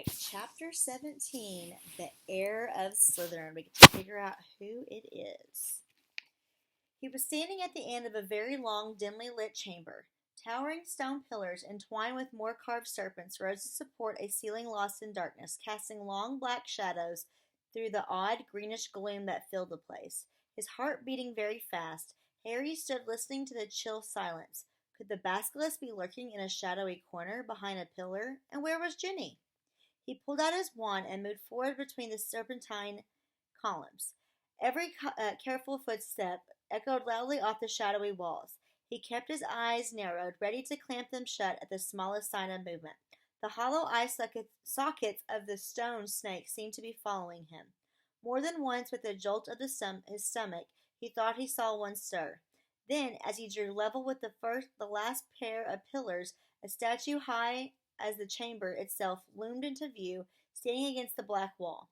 right, chapter 17, The Heir of Slytherin. We get to figure out who it is. He was standing at the end of a very long, dimly lit chamber. Towering stone pillars, entwined with more carved serpents, rose to support a ceiling lost in darkness, casting long black shadows through the odd greenish gloom that filled the place. His heart beating very fast, Harry stood listening to the chill silence. Could the basilisk be lurking in a shadowy corner behind a pillar? And where was Ginny? He pulled out his wand and moved forward between the serpentine columns. Every careful footstep echoed loudly off the shadowy walls. He kept his eyes narrowed, ready to clamp them shut at the smallest sign of movement. The hollow eye sockets of the stone snake seemed to be following him. More than once, with a jolt of his stomach, he thought he saw one stir. Then, as he drew level with the last pair of pillars, a statue high as the chamber itself loomed into view, standing against the black wall.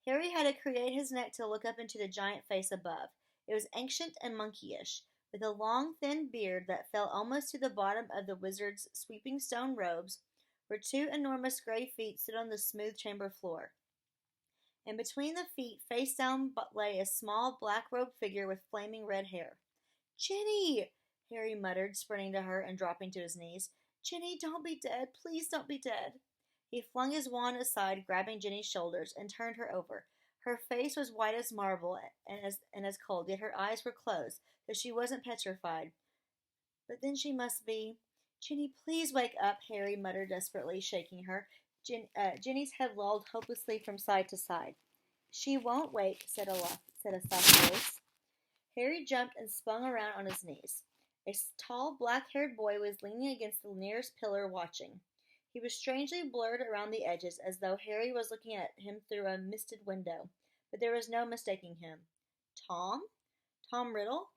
Harry had to create his neck to look up into the giant face above. It was ancient and monkeyish, with a long, thin beard that fell almost to the bottom of the wizard's sweeping stone robes, where two enormous gray feet stood on the smooth chamber floor. And between the feet, face down, lay a small, black-robed figure with flaming red hair. "Ginny!" Harry muttered, sprinting to her and dropping to his knees. "Ginny, don't be dead. Please don't be dead." He flung his wand aside, grabbing Ginny's shoulders, and turned her over. Her face was white as marble and as cold, yet her eyes were closed, though she wasn't petrified. "But then she must be—" "Ginny, please wake up," Harry muttered desperately, shaking her. Ginny's head lolled hopelessly from side to side. "She won't wake," said a soft voice. Harry jumped and spun around on his knees. A tall, black-haired boy was leaning against the nearest pillar, watching. He was strangely blurred around the edges, as though Harry was looking at him through a misted window, but there was no mistaking him. "Tom? Tom Riddle?"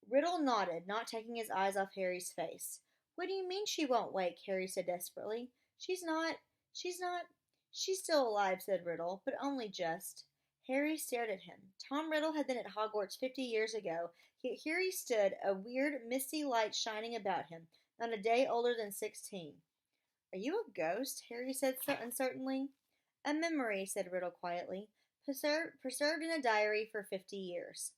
Riddle nodded, not taking his eyes off Harry's face. "What do you mean she won't wake?" Harry said desperately. She's not, she's still alive," said Riddle, "but only just." Harry stared at him. Tom Riddle had been at Hogwarts 50 years ago, yet here he stood, a weird, misty light shining about him, not a day older than 16. "Are you a ghost?" Harry said so uncertainly. "A memory," said Riddle quietly, "preserved in a diary for 50 years.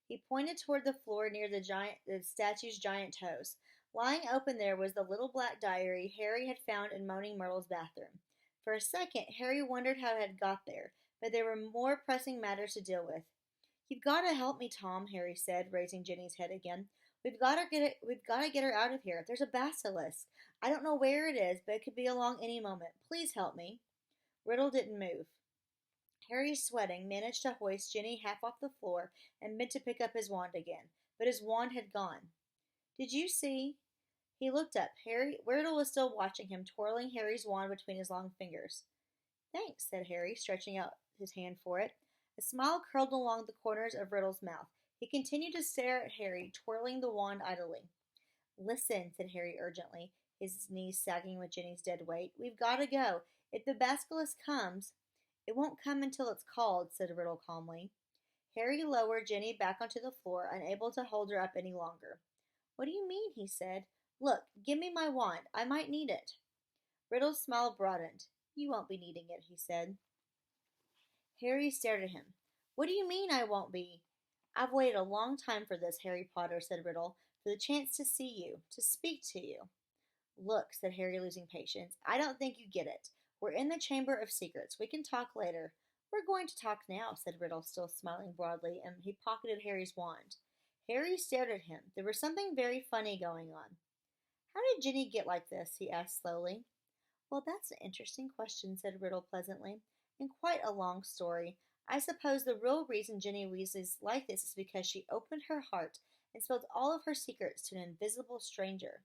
He pointed toward the floor near the statue's giant toes. Lying open there was the little black diary Harry had found in Moaning Myrtle's bathroom. For a second, Harry wondered how it had got there, but there were more pressing matters to deal with. "You've got to help me, Tom," Harry said, raising Ginny's head again. We've got to get her out of here. There's a basilisk. I don't know where it is, but it could be along any moment. Please help me." Riddle didn't move. Harry, sweating, managed to hoist Ginny half off the floor and bent to pick up his wand again, but his wand had gone. "Did you see?" He looked up. Riddle was still watching him, twirling Harry's wand between his long fingers. "Thanks," said Harry, stretching out his hand for it. A smile curled along the corners of Riddle's mouth. He continued to stare at Harry, twirling the wand idly. "Listen," said Harry urgently, his knees sagging with Ginny's dead weight. "We've got to go. If the basilisk comes—" "It won't come until it's called," said Riddle calmly. Harry lowered Ginny back onto the floor, unable to hold her up any longer. "What do you mean?" he said. "Look, give me my wand. I might need it." Riddle's smile broadened. "You won't be needing it," he said. Harry stared at him. "What do you mean I won't be?" "I've waited a long time for this, Harry Potter," said Riddle, "for the chance to see you, to speak to you." "Look," said Harry, losing patience, "I don't think you get it. We're in the Chamber of Secrets. We can talk later." "We're going to talk now," said Riddle, still smiling broadly, and he pocketed Harry's wand. Harry stared at him. There was something very funny going on. "How did Ginny get like this?" he asked slowly. "Well, that's an interesting question," said Riddle pleasantly, "and quite a long story. I suppose the real reason Ginny Weasley's like this is because she opened her heart and spilled all of her secrets to an invisible stranger."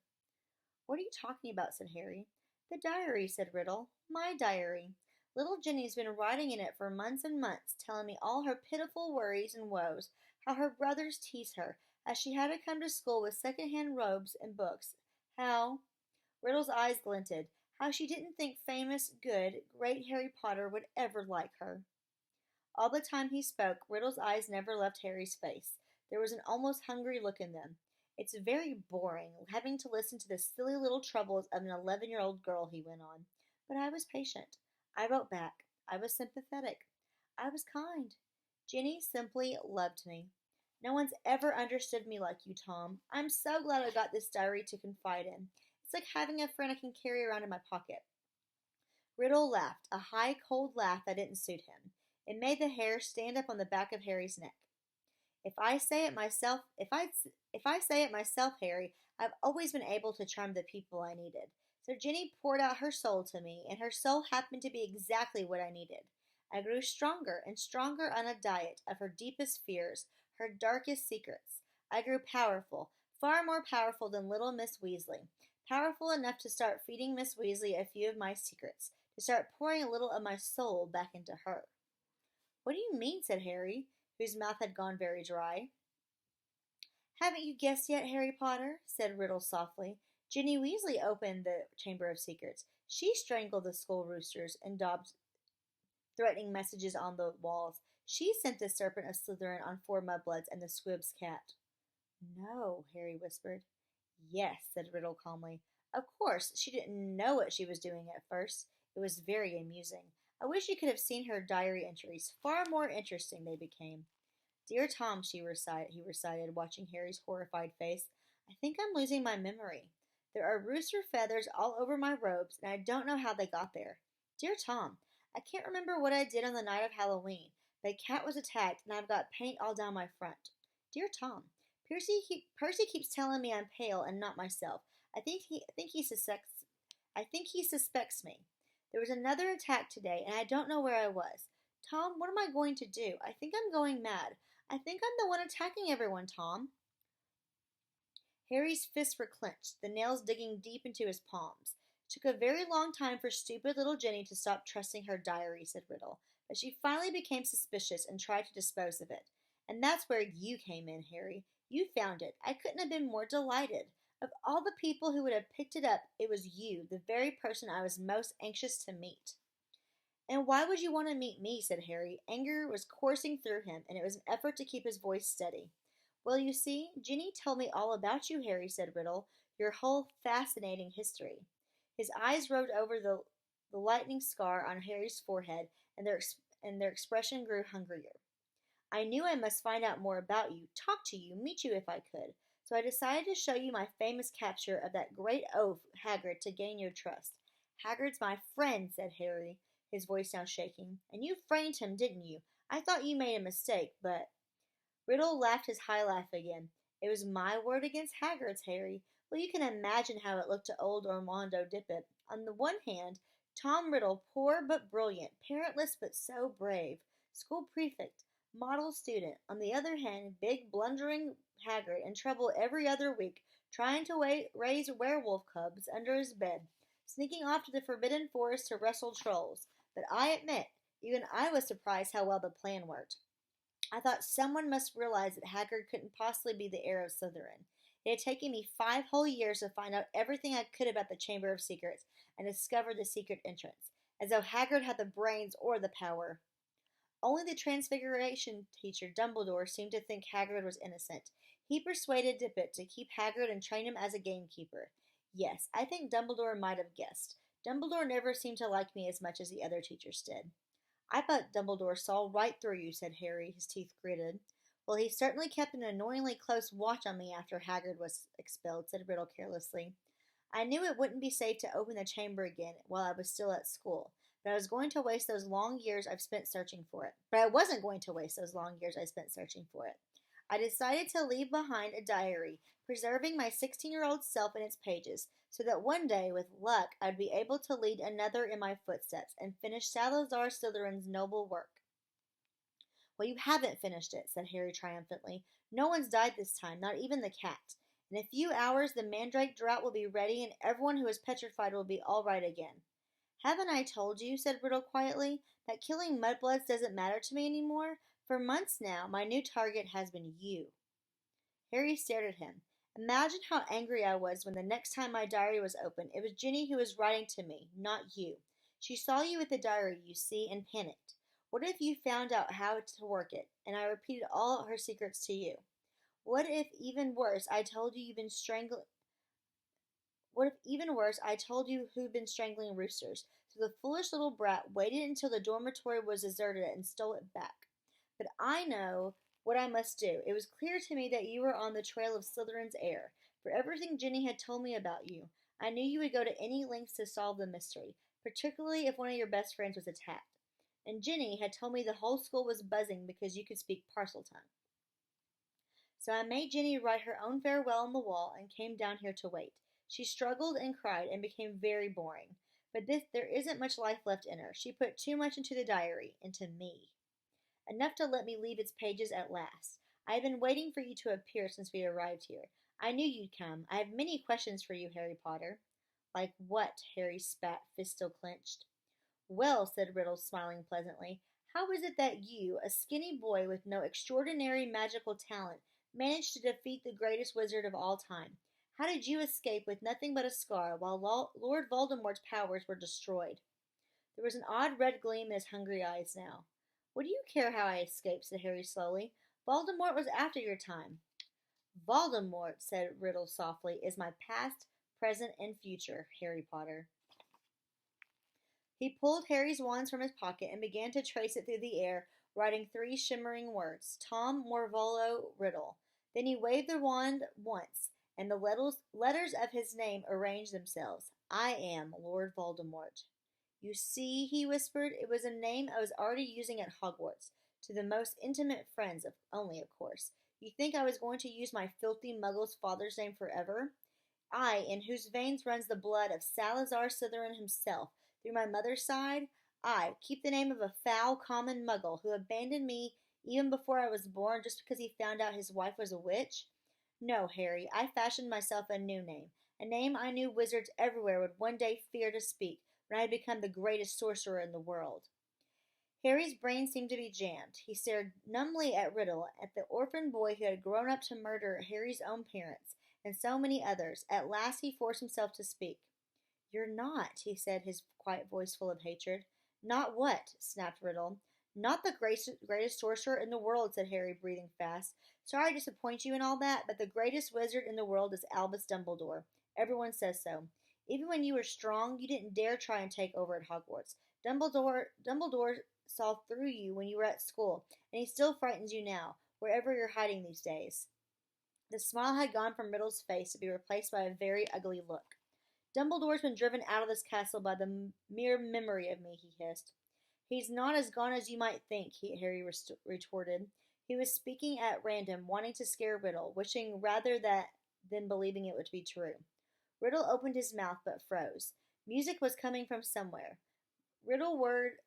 "What are you talking about?" said Harry. "The diary," said Riddle. "My diary. Little Ginny's been writing in it for months and months, telling me all her pitiful worries and woes, how her brothers tease her, how she had to come to school with second-hand robes and books, how—" Riddle's eyes glinted. "How she didn't think famous, good, great Harry Potter would ever like her." All the time he spoke, Riddle's eyes never left Harry's face. There was an almost hungry look in them. It's very boring, having to listen to the silly little troubles of an 11-year-old girl, he went on. But I was patient. I wrote back. I was sympathetic. I was kind. Jenny simply loved me. No one's ever understood me like you, Tom. I'm so glad I got this diary to confide in. It's like having a friend I can carry around in my pocket. Riddle laughed, a high, cold laugh that didn't suit him. It made the hair stand up on the back of Harry's neck. If I say it myself, Harry, I've always been able to charm the people I needed. So Jenny poured out her soul to me, and her soul happened to be exactly what I needed. I grew stronger and stronger on a diet of her deepest fears, her darkest secrets. I grew powerful, far more powerful than little Miss Weasley. Powerful enough to start feeding Miss Weasley a few of my secrets, to start pouring a little of my soul back into her. What do you mean? Said Harry, whose mouth had gone very dry. Haven't you guessed yet, Harry Potter? Said Riddle softly. Ginny Weasley opened the Chamber of Secrets. She strangled the school roosters and daubed threatening messages on the walls. She sent the serpent of Slytherin on 4 mudbloods and the Squib's cat. No, Harry whispered. Yes, said Riddle calmly. Of course, she didn't know what she was doing at first. It was very amusing. I wish you could have seen her diary entries. Far more interesting they became. Dear Tom, he recited, watching Harry's horrified face, I think I'm losing my memory. There are rooster feathers all over my robes, and I don't know how they got there. Dear Tom, I can't remember what I did on the night of Halloween, but a cat was attacked, and I've got paint all down my front. Dear Tom, Percy keeps telling me I'm pale and not myself. I think he suspects me. There was another attack today, and I don't know where I was. Tom, what am I going to do? I think I'm going mad. I think I'm the one attacking everyone, Tom. Harry's fists were clenched, the nails digging deep into his palms. It took a very long time for stupid little Jenny to stop trusting her diary, said Riddle, but she finally became suspicious and tried to dispose of it. And that's where you came in, Harry. You found it. I couldn't have been more delighted. Of all the people who would have picked it up, it was you, the very person I was most anxious to meet. And why would you want to meet me? Said Harry. Anger was coursing through him, and it was an effort to keep his voice steady. Well, you see, Ginny told me all about you, Harry, said Riddle. Your whole fascinating history. His eyes roved over the lightning scar on Harry's forehead, and their expression grew hungrier. I knew I must find out more about you, talk to you, meet you if I could. So I decided to show you my famous capture of that great oaf, Hagrid, to gain your trust. Hagrid's my friend, said Harry, his voice now shaking. And you framed him, didn't you? I thought you made a mistake, but... Riddle laughed his high laugh again. It was my word against Hagrid's, Harry. Well, you can imagine how it looked to old Orlando Dippet. On the one hand, Tom Riddle, poor but brilliant, parentless but so brave, school prefect, model student. On the other hand, big, blundering Hagrid, in trouble every other week, trying to raise werewolf cubs under his bed, sneaking off to the Forbidden Forest to wrestle trolls. But I admit, even I was surprised how well the plan worked. I thought someone must realize that Hagrid couldn't possibly be the heir of Slytherin. It had taken me 5 whole years to find out everything I could about the Chamber of Secrets and discover the secret entrance, as though Hagrid had the brains or the power. Only the Transfiguration teacher, Dumbledore, seemed to think Hagrid was innocent. He persuaded Dippet to keep Hagrid and train him as a gamekeeper. Yes, I think Dumbledore might have guessed. Dumbledore never seemed to like me as much as the other teachers did. I bet Dumbledore saw right through you, said Harry, his teeth gritted. Well, he certainly kept an annoyingly close watch on me after Hagrid was expelled, said Riddle carelessly. I knew it wouldn't be safe to open the chamber again while I was still at school, but I was going to waste those long years I've spent searching for it. But I wasn't going to waste those long years I spent searching for it. I decided to leave behind a diary, preserving my 16-year-old self in its pages, so that one day, with luck, I'd be able to lead another in my footsteps and finish Salazar Slytherin's noble work. Well, you haven't finished it, said Harry triumphantly. No one's died this time, not even the cat. In a few hours, the Mandrake drought will be ready, and everyone who is petrified will be all right again. Haven't I told you, said Riddle quietly, that killing mudbloods doesn't matter to me anymore? For months now, my new target has been you. Harry stared at him. Imagine how angry I was when the next time my diary was opened, it was Ginny who was writing to me, not you. She saw you with the diary, you see, and panicked. What if you found out how to work it, and I repeated all her secrets to you? What if even worse, I told you you've been strangling What if even worse, I told you who'd been strangling roosters? So the foolish little brat waited until the dormitory was deserted and stole it back. But I know what I must do. It was clear to me that you were on the trail of Slytherin's heir. For everything Jenny had told me about you, I knew you would go to any lengths to solve the mystery, particularly if one of your best friends was attacked. And Jenny had told me the whole school was buzzing because you could speak Parseltongue. So I made Jenny write her own farewell on the wall and came down here to wait. She struggled and cried and became very boring. But there isn't much life left in her. She put too much into the diary, into me. Enough to let me leave its pages at last. I have been waiting for you to appear since we arrived here. I knew you'd come. I have many questions for you, Harry Potter. Like what? Harry spat, fist still clenched. Well, said Riddle, smiling pleasantly, how is it that you, a skinny boy with no extraordinary magical talent, managed to defeat the greatest wizard of all time? How did you escape with nothing but a scar while Lord Voldemort's powers were destroyed? There was an odd red gleam in his hungry eyes now. What do you care how I escaped? Said Harry slowly. Voldemort was after your time. Voldemort, said Riddle softly, is my past, present, and future, Harry Potter. He pulled Harry's wand from his pocket and began to trace it through the air, writing three shimmering words, Tom Morvolo Riddle. Then he waved the wand once, and the letters of his name arranged themselves. I am Lord Voldemort. You see, he whispered, it was a name I was already using at Hogwarts, to the most intimate friends, only, of course. You think I was going to use my filthy muggle's father's name forever? I, in whose veins runs the blood of Salazar Slytherin himself, through my mother's side, I keep the name of a foul, common muggle who abandoned me even before I was born just because he found out his wife was a witch? No, Harry, I fashioned myself a new name, a name I knew wizards everywhere would one day fear to speak when I had become the greatest sorcerer in the world. Harry's brain seemed to be jammed. He stared numbly at Riddle, at the orphan boy who had grown up to murder Harry's own parents, and so many others. At last he forced himself to speak. You're not, he said, his quiet voice full of hatred. Not what? Snapped Riddle. Not the greatest sorcerer in the world, said Harry, breathing fast. Sorry to disappoint you and all that, but the greatest wizard in the world is Albus Dumbledore. Everyone says so. Even when you were strong, you didn't dare try and take over at Hogwarts. Dumbledore saw through you when you were at school, and he still frightens you now, wherever you're hiding these days. The smile had gone from Riddle's face to be replaced by a very ugly look. Dumbledore's been driven out of this castle by the mere memory of me, he hissed. He's not as gone as you might think, Harry retorted. He was speaking at random, wanting to scare Riddle, wishing rather than believing it would be true. Riddle opened his mouth but froze. Music was coming from somewhere. Riddle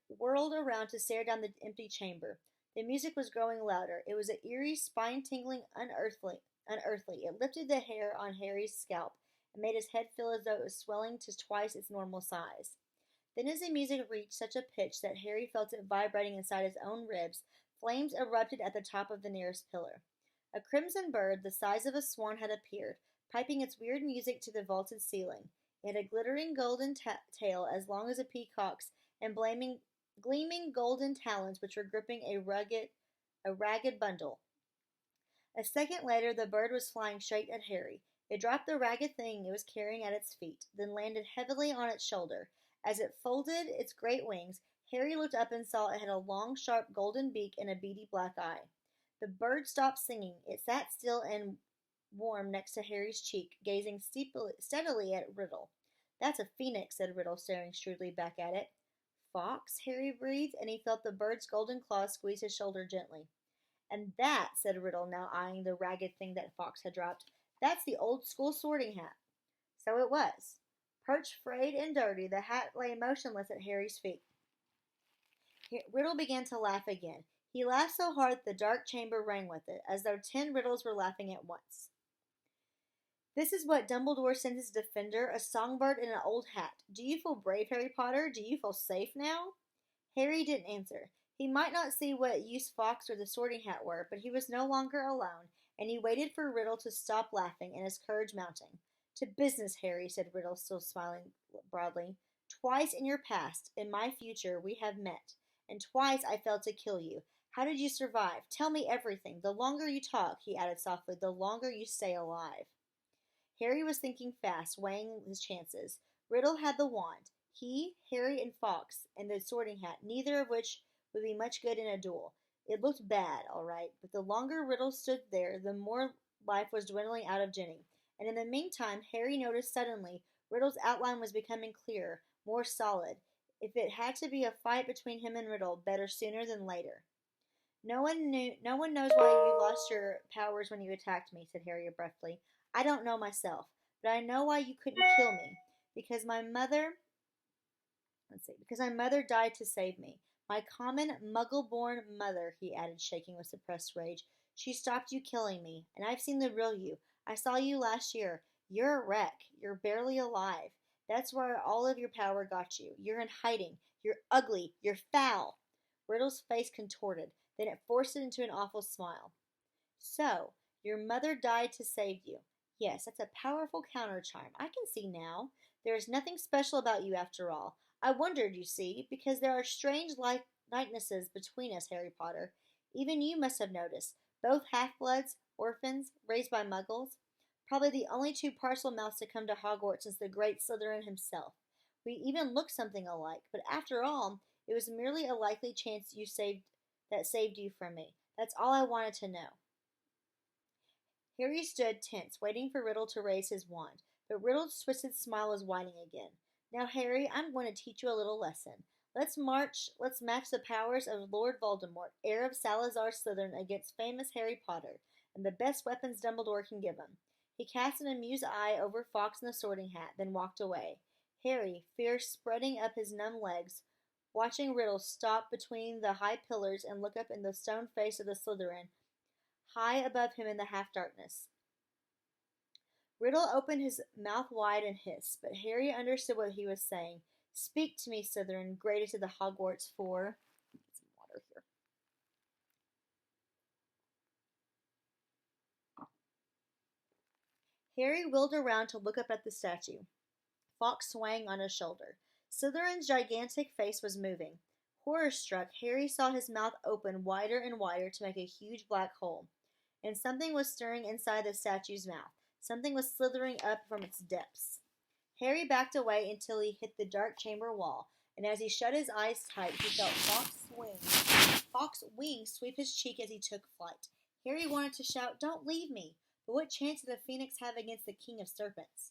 whirled around to stare down the empty chamber. The music was growing louder. It was an eerie, spine-tingling, unearthly. It lifted the hair on Harry's scalp and made his head feel as though it was swelling to twice its normal size. Then as the music reached such a pitch that Harry felt it vibrating inside his own ribs, flames erupted at the top of the nearest pillar. A crimson bird, the size of a swan, had appeared, piping its weird music to the vaulted ceiling. It had a glittering golden tail as long as a peacock's and gleaming golden talons which were gripping a ragged bundle. A second later the bird was flying straight at Harry. It dropped the ragged thing it was carrying at its feet, then landed heavily on its shoulder. As it folded its great wings, Harry looked up and saw it had a long, sharp golden beak and a beady black eye. The bird stopped singing. It sat still and warm next to Harry's cheek, gazing steadily at Riddle. That's a phoenix, said Riddle, staring shrewdly back at it. Fox? Harry breathed, and he felt the bird's golden claws squeeze his shoulder gently. And that, said Riddle, now eyeing the ragged thing that Fox had dropped, that's the old school sorting hat. So it was. Perched frayed and dirty, the hat lay motionless at Harry's feet. Riddle began to laugh again. He laughed so hard that the dark chamber rang with it, as though 10 Riddles were laughing at once. This is what Dumbledore sends his defender, a songbird in an old hat. Do you feel brave, Harry Potter? Do you feel safe now? Harry didn't answer. He might not see what use Fox or the sorting hat were, but he was no longer alone, and he waited for Riddle to stop laughing and his courage mounting. To business, Harry, said Riddle, still smiling broadly. Twice in your past, in my future, we have met, and twice I failed to kill you. How did you survive? Tell me everything. The longer you talk, he added softly, the longer you stay alive. Harry was thinking fast, weighing his chances. Riddle had the wand. He, Harry, and Fox, and the sorting hat, neither of which would be much good in a duel. It looked bad, all right, but the longer Riddle stood there, the more life was dwindling out of Ginny. And in the meantime, Harry noticed suddenly Riddle's outline was becoming clearer, more solid. If it had to be a fight between him and Riddle, better sooner than later. No one knows why you lost your powers when you attacked me, said Harry abruptly. I don't know myself, but I know why you couldn't kill me. Because my mother because my mother died to save me. My common muggle-born mother, he added, shaking with suppressed rage. She stopped you killing me, and I've seen the real you. I saw you last year. You're a wreck. You're barely alive. That's where all of your power got you. You're in hiding. You're ugly. You're foul. Riddle's face contorted. Then it forced it into an awful smile. So, your mother died to save you. Yes, that's a powerful countercharm. I can see now. There is nothing special about you after all. I wondered, you see, because there are strange likenesses between us, Harry Potter. Even you must have noticed. Both half-bloods, orphans, raised by muggles. Probably the only two Parselmouths to come to Hogwarts since the great Slytherin himself. We even look something alike, but after all, it was merely a likely chance that saved you from me. That's all I wanted to know. Harry stood tense, waiting for Riddle to raise his wand, but Riddle's twisted smile was widening again. Now, Harry, I'm going to teach you a little lesson. Let's match the powers of Lord Voldemort, heir of Salazar Slytherin, against famous Harry Potter, and the best weapons Dumbledore can give him. He cast an amused eye over Fox and the Sorting Hat, then walked away. Harry, fear spreading up his numb legs, watching Riddle stop between the high pillars and look up in the stone face of the Slytherin, high above him in the half-darkness. Riddle opened his mouth wide and hissed, but Harry understood what he was saying. Speak to me, Slytherin, greatest of the Hogwarts Four. Get some water here. Harry wheeled around to look up at the statue, Fox swaying on his shoulder. Slytherin's gigantic face was moving. Horror-struck, Harry saw his mouth open wider and wider to make a huge black hole. And something was stirring inside the statue's mouth. Something was slithering up from its depths. Harry backed away until he hit the dark chamber wall, and as he shut his eyes tight, he felt Fox's wings sweep his cheek as he took flight. Harry wanted to shout, "Don't leave me!" But what chance did a phoenix have against the king of serpents?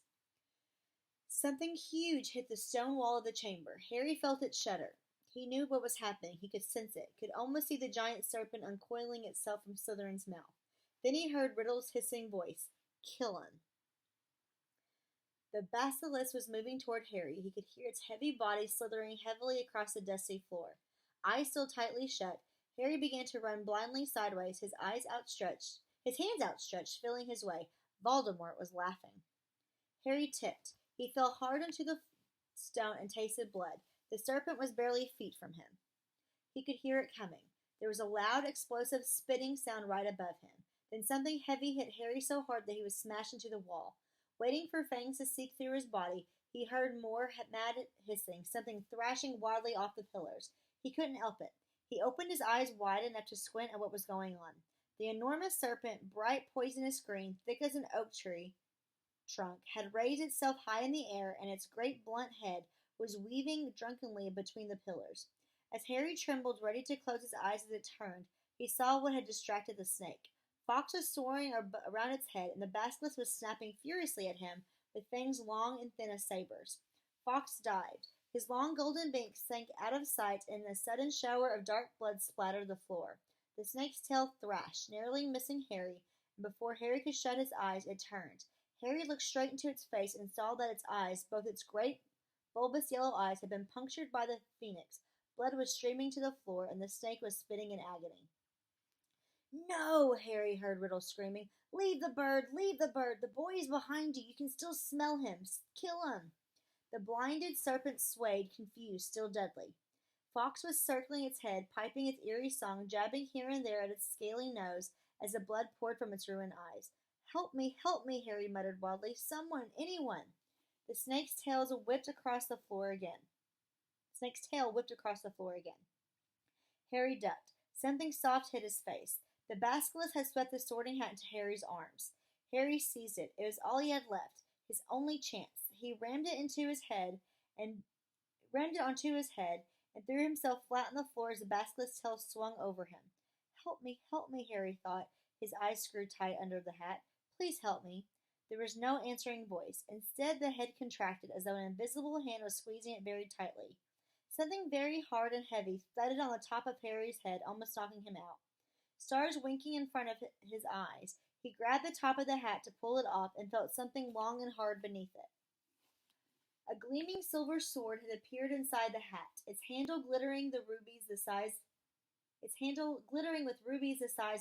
Something huge hit the stone wall of the chamber. Harry felt it shudder. He knew what was happening. He could sense it, could almost see the giant serpent uncoiling itself from Slytherin's mouth. Then he heard Riddle's hissing voice. Kill him. The basilisk was moving toward Harry. He could hear its heavy body slithering heavily across the dusty floor. Eyes still tightly shut, Harry began to run blindly sideways, his hands outstretched, filling his way. Voldemort was laughing. Harry tipped. He fell hard into the stone and tasted blood. The serpent was barely feet from him. He could hear it coming. There was a loud, explosive spitting sound right above him. Then something heavy hit Harry so hard that he was smashed into the wall. Waiting for fangs to seek through his body, he heard more mad hissing, something thrashing wildly off the pillars. He couldn't help it. He opened his eyes wide enough to squint at what was going on. The enormous serpent, bright poisonous green, thick as an oak tree trunk, had raised itself high in the air, and its great blunt head was weaving drunkenly between the pillars. As Harry trembled, ready to close his eyes as it turned, he saw what had distracted the snake. Fox was soaring around its head, and the basilisk was snapping furiously at him with fangs long and thin as sabers. Fox dived. His long golden beak sank out of sight, and a sudden shower of dark blood splattered the floor. The snake's tail thrashed, narrowly missing Harry, and before Harry could shut his eyes, it turned. Harry looked straight into its face and saw that its eyes, both its great, bulbous yellow eyes, had been punctured by the phoenix. Blood was streaming to the floor, and the snake was spitting in agony. "No!" Harry heard Riddle screaming. "Leave the bird! Leave the bird! The boy is behind you! You can still smell him! Kill him!" The blinded serpent swayed, confused, still deadly. Fox was circling its head, piping its eerie song, jabbing here and there at its scaly nose as the blood poured from its ruined eyes. Help me, Harry muttered wildly. "Someone, anyone!" The snake's tail whipped across the floor again. Harry ducked. Something soft hit his face. The basilisk had swept the sorting hat into Harry's arms. Harry seized it. It was all he had left, his only chance. He and rammed it onto his head, and threw himself flat on the floor as the basilisk's tail swung over him. Help me, Harry thought, his eyes screwed tight under the hat. Please help me. There was no answering voice. Instead, the head contracted as though an invisible hand was squeezing it very tightly. Something very hard and heavy thudded on the top of Harry's head, almost knocking him out. Stars winking in front of his eyes, he grabbed the top of the hat to pull it off and felt something long and hard beneath it. A gleaming silver sword had appeared inside the hat, its handle glittering with rubies the size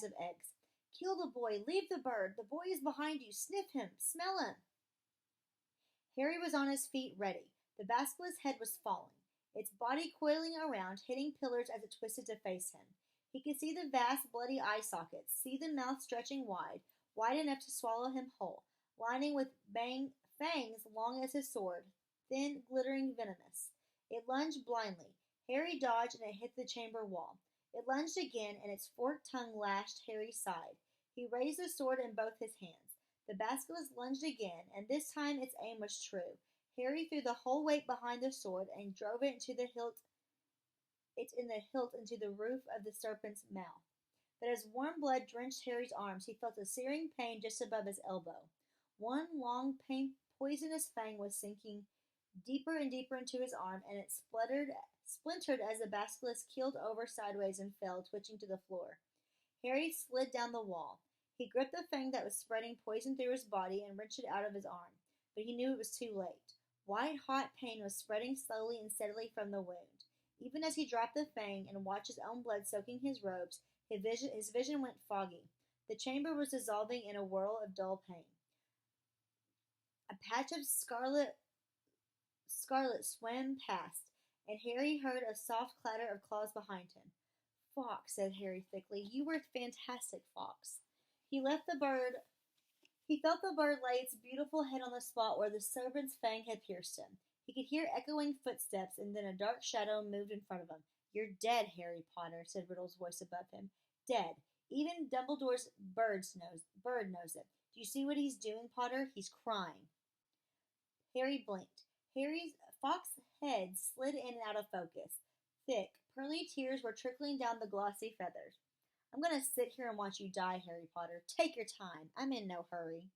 of eggs. Kill the boy, leave the bird. The boy is behind you. Sniff him, smell him. Harry was on his feet, ready. The basilisk's head was falling, its body coiling around, hitting pillars as it twisted to face him. He could see the vast, bloody eye sockets, see the mouth stretching wide enough to swallow him whole, lining with fangs long as his sword, thin, glittering, venomous. It lunged blindly. Harry dodged and it hit the chamber wall. It lunged again, and its forked tongue lashed Harry's side. He raised the sword in both his hands. The basilisk lunged again, and this time its aim was true. Harry threw the whole weight behind the sword and drove it into the hilt into the roof of the serpent's mouth. But as warm blood drenched Harry's arms, he felt a searing pain just above his elbow. One long, poisonous fang was sinking deeper and deeper into his arm, and it splintered as the basilisk keeled over sideways and fell, twitching to the floor. Harry slid down the wall. He gripped the fang that was spreading poison through his body and wrenched it out of his arm, but he knew it was too late. White-hot pain was spreading slowly and steadily from the wound. Even as he dropped the fang and watched his own blood soaking his robes, his vision went foggy. The chamber was dissolving in a whirl of dull pain. A patch of scarlet swam past, and Harry heard a soft clatter of claws behind him. Fawkes, said Harry thickly, you were fantastic, Fawkes. He felt the bird lay its beautiful head on the spot where the serpent's fang had pierced him. He could hear echoing footsteps, and then a dark shadow moved in front of him. You're dead, Harry Potter, said Riddle's voice above him. Dead. Even Dumbledore's bird knows it. Do you see what he's doing, Potter? He's crying. Harry blinked. Fawkes' head slid in and out of focus. Thick, pearly tears were trickling down the glossy feathers. I'm going to sit here and watch you die, Harry Potter. Take your time. I'm in no hurry.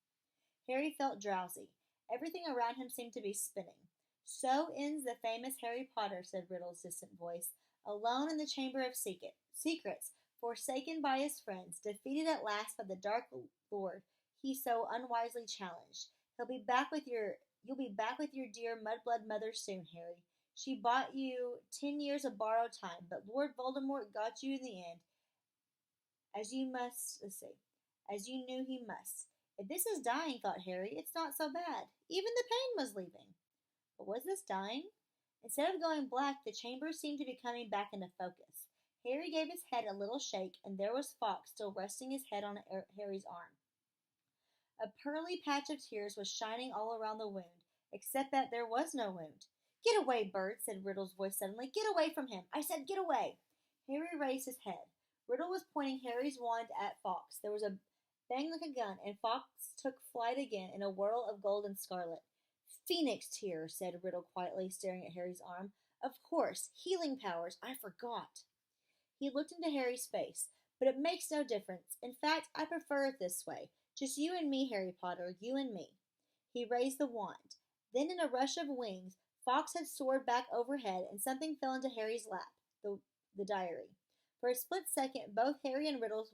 Harry felt drowsy. Everything around him seemed to be spinning. So ends the famous Harry Potter, said Riddle's distant voice, alone in the Chamber of Secrets, forsaken by his friends, defeated at last by the Dark Lord he so unwisely challenged. You'll be back with your dear mudblood mother soon, Harry. She bought you 10 years of borrowed time, but Lord Voldemort got you in the end, as you knew he must. If this is dying, thought Harry, it's not so bad. Even the pain was leaving. But was this dying? Instead of going black, the chamber seemed to be coming back into focus. Harry gave his head a little shake, and there was Fawkes still resting his head on Harry's arm. A pearly patch of tears was shining all around the wound, except that there was no wound. Get away, bird, said Riddle's voice suddenly. Get away from him. I said get away. Harry raised his head. Riddle was pointing Harry's wand at Fawkes. There was a bang like a gun, and Fawkes took flight again in a whirl of gold and scarlet. Phoenix tear, said Riddle quietly, staring at Harry's arm. Of course, healing powers. I forgot. He looked into Harry's face. But it makes no difference. In fact, I prefer it this way. Just you and me, Harry Potter, you and me. He raised the wand. Then, in a rush of wings, Fawkes had soared back overhead, and something fell into Harry's lap, the diary. For a split second, both Harry and Riddle,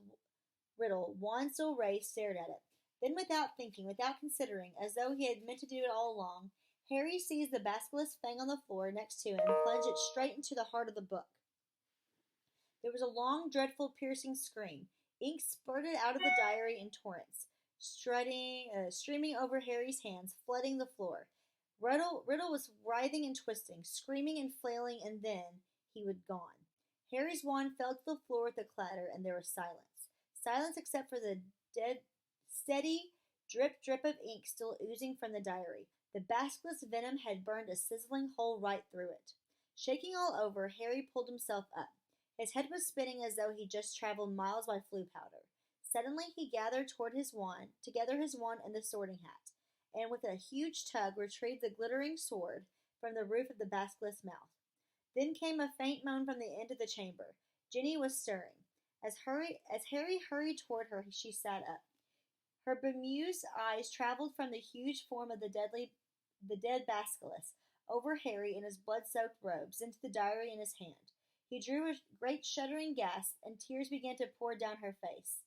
wand still raised, stared at it. Then, without thinking, without considering, as though he had meant to do it all along, Harry seized the basilisk fang on the floor next to him and plunged it straight into the heart of the book. There was a long, dreadful, piercing scream. Ink spurted out of the diary in torrents, streaming over Harry's hands, flooding the floor. Riddle was writhing and twisting, screaming and flailing, and then he was gone. Harry's wand fell to the floor with a clatter, and there was silence. Silence except for the steady drip of ink still oozing from the diary. The basilisk venom had burned a sizzling hole right through it. Shaking all over, Harry pulled himself up. His head was spinning as though he'd just traveled miles by flue powder. Suddenly he gathered toward his wand, together his wand and the sorting hat, and with a huge tug retrieved the glittering sword from the roof of the basilisk's mouth. Then came a faint moan from the end of the chamber. Ginny was stirring. As Harry hurried toward her, she sat up. Her bemused eyes traveled from the huge form of the dead basilisk over Harry in his blood-soaked robes into the diary in his hand. He drew a great shuddering gasp, and tears began to pour down her face.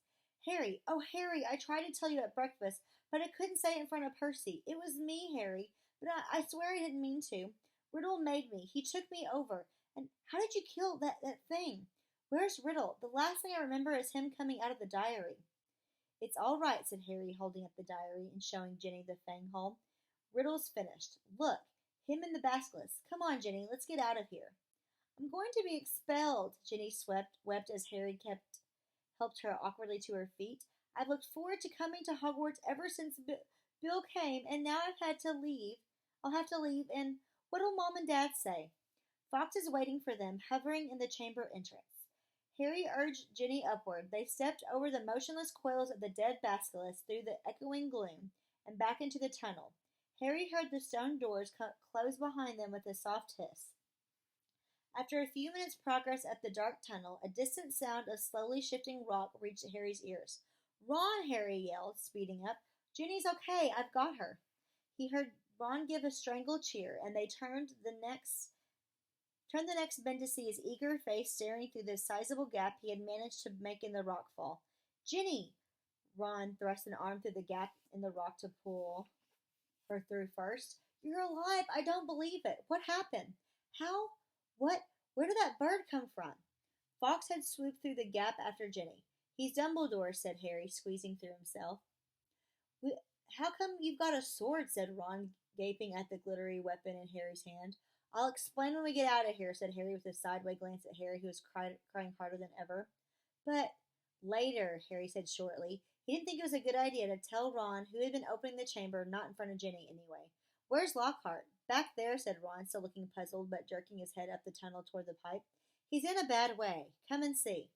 Harry, oh Harry, I tried to tell you at breakfast, but I couldn't say it in front of Percy. It was me, Harry, but I swear I didn't mean to. Riddle made me. He took me over. And how did you kill that thing? Where's Riddle? The last thing I remember is him coming out of the diary. It's all right, said Harry, holding up the diary and showing Ginny the fang hole. Riddle's finished. Look, him and the basilisk. Come on, Ginny, let's get out of here. I'm going to be expelled, Ginny wept as Harry helped her awkwardly to her feet. I've looked forward to coming to Hogwarts ever since Bill came, and now I've had to leave. I'll have to leave, and what'll Mom and Dad say? Fox is waiting for them, hovering in the chamber entrance. Harry urged Ginny upward. They stepped over the motionless coils of the dead basilisk through the echoing gloom and back into the tunnel. Harry heard the stone doors close behind them with a soft hiss. After a few minutes' progress up the dark tunnel, a distant sound of slowly shifting rock reached Harry's ears. Ron, Harry yelled, speeding up. Ginny's okay. I've got her. He heard Ron give a strangled cheer, and they turned the next bend to see his eager face staring through the sizable gap he had managed to make in the rock fall. Ginny! Ron thrust an arm through the gap in the rock to pull her through first. You're alive! I don't believe it! What happened? How? What? Where did that bird come from? Fox had swooped through the gap after Ginny. He's Dumbledore, said Harry, squeezing through himself. How come you've got a sword, said Ron, gaping at the glittery weapon in Harry's hand. I'll explain when we get out of here, said Harry with a sideways glance at Harry, who was crying harder than ever. But later, Harry said shortly. He didn't think it was a good idea to tell Ron, who had been opening the chamber, not in front of Ginny anyway. Where's Lockhart? Back there, said Ron, still looking puzzled, but jerking his head up the tunnel toward the pipe. He's in a bad way. Come and see.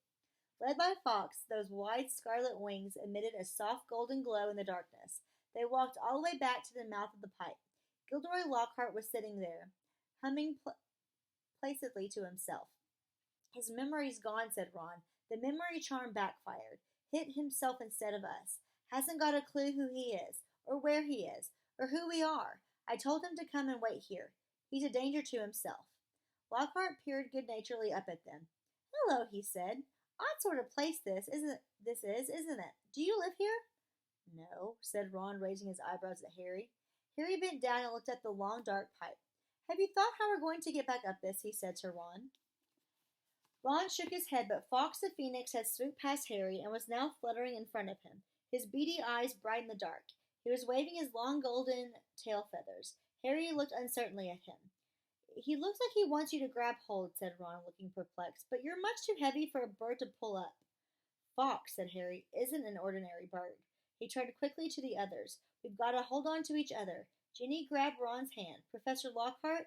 Led by Fox, those wide scarlet wings emitted a soft golden glow in the darkness. They walked all the way back to the mouth of the pipe. Gilderoy Lockhart was sitting there, humming placidly to himself. His memory's gone, said Ron. The memory charm backfired. Hit himself instead of us. Hasn't got a clue who he is, or where he is, or who we are. I told him to come and wait here. He's a danger to himself. Lockhart peered good-naturedly up at them. Hello, he said. Odd sort of place isn't it? Do you live here? No, said Ron, raising his eyebrows at Harry. Harry bent down and looked at the long, dark pipe. Have you thought how we're going to get back up this? He said to Ron. Ron shook his head, but Fox the Phoenix had swooped past Harry and was now fluttering in front of him, his beady eyes bright in the dark. He was waving his long golden tail feathers. Harry looked uncertainly at him. He looks like he wants you to grab hold, said Ron, looking perplexed, but you're much too heavy for a bird to pull up. Fox, said Harry, isn't an ordinary bird. He turned quickly to the others. We've got to hold on to each other. Ginny grabbed Ron's hand. Professor Lockhart?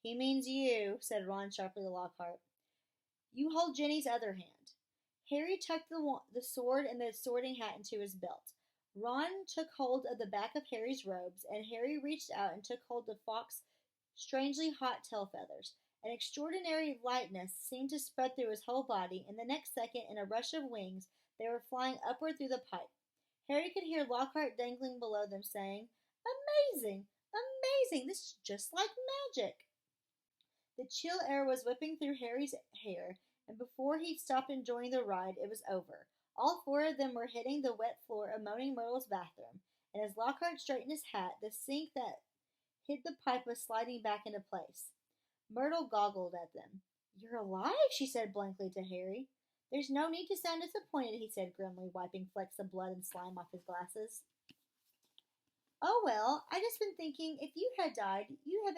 He means you, said Ron sharply to Lockhart. You hold Ginny's other hand. Harry tucked the sword and the sorting hat into his belt. Ron took hold of the back of Harry's robes, and Harry reached out and took hold of Fox's strangely hot tail feathers. An extraordinary lightness seemed to spread through his whole body, and the next second, in a rush of wings, they were flying upward through the pipe. Harry could hear Lockhart dangling below them, saying, Amazing! Amazing! This is just like magic! The chill air was whipping through Harry's hair, and before he stopped enjoying the ride, it was over. All four of them were hitting the wet floor of Moaning Myrtle's bathroom, and as Lockhart straightened his hat, the sink that hid the pipe was sliding back into place. Myrtle goggled at them. You're alive, she said blankly to Harry. There's no need to sound disappointed, he said grimly, wiping flecks of blood and slime off his glasses. Oh well, I just been thinking, if you had died, you'd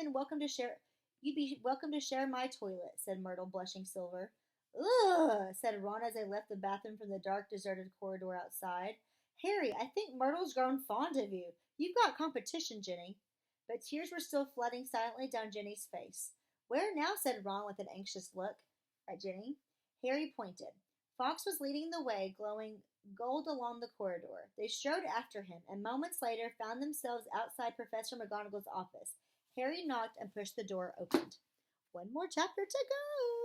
be welcome to share my toilet, said Myrtle, blushing silver. Ugh, said Ron as they left the bathroom from the dark, deserted corridor outside. Harry, I think Myrtle's grown fond of you. You've got competition, Ginny. But tears were still flooding silently down Ginny's face. Where now? Said Ron with an anxious look at Ginny. Harry pointed. Fawkes was leading the way, glowing gold along the corridor. They strode after him, and moments later found themselves outside Professor McGonagall's office. Harry knocked and pushed the door open. One more chapter to go!